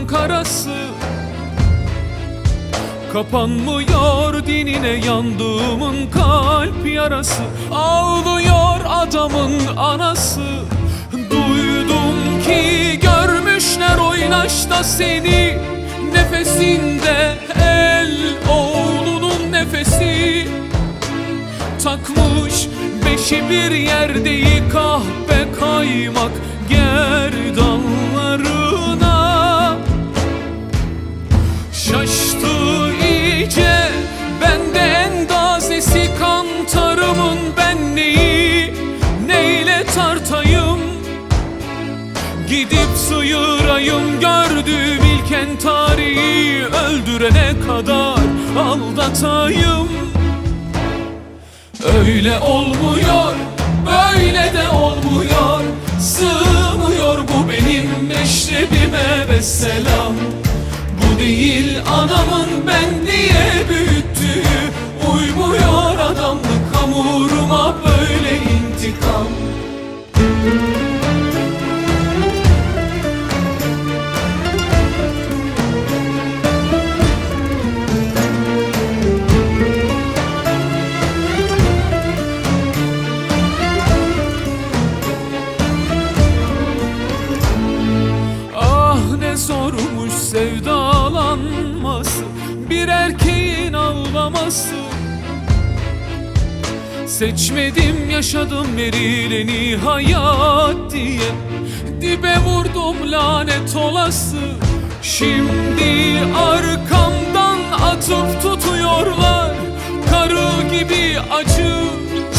karası. Kapanmıyor dinine yandığımın kalp yarası. Ağlıyor adamın anası. Duydum ki görmüşler oynaşta seni. Nefesinde el oğlunun nefesi. Takmış beşi bir yerde kahpe kaymak gerdanlarına. Şaştı iyice bende endazesi, kantarımın ben neyi neyle tartayım. Gidip sıyırayım gördüğüm ilk entariyi, öldürene kadar aldatayım. Öyle olmuyor, böyle de olmuyor. Sığmıyor bu benim meşrebime vesselam. Bu değil anamın ben diye büyüttüğü, uymuyor adamlık hamuruma böyle intikam. Zormuş sevdalanması, bir erkeğin ağlaması. Seçmedim yaşadım verileni hayat diye, dibe vurdum lanet olası. Şimdi arkamdan atıp tutuyorlar, karı gibi acı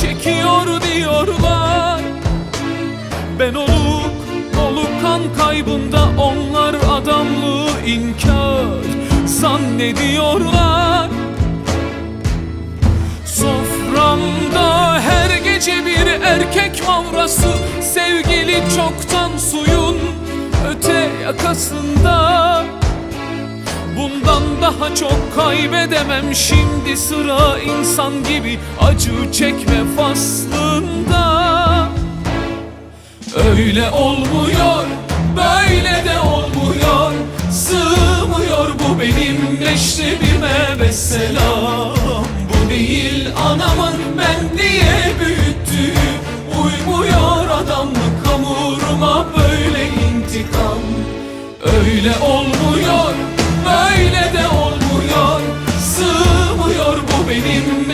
çekiyor diyorlar. Ben olup kan kaybında, onlar adamlığı inkar zannediyorlar. Soframda her gece bir erkek mavrası, sevgili çoktan suyun öte yakasında. Bundan daha çok kaybedemem, şimdi sıra insan gibi acı çekme faslında. Öyle olmuyor, böyle de olmuyor. Sığmıyor bu benim meşrebime vesselam. Bu değil anamın ben diye büyüttüğü, uymuyor adamlık hamuruma böyle intikam. Öyle olmuyor, böyle de olmuyor. Sığmıyor bu benim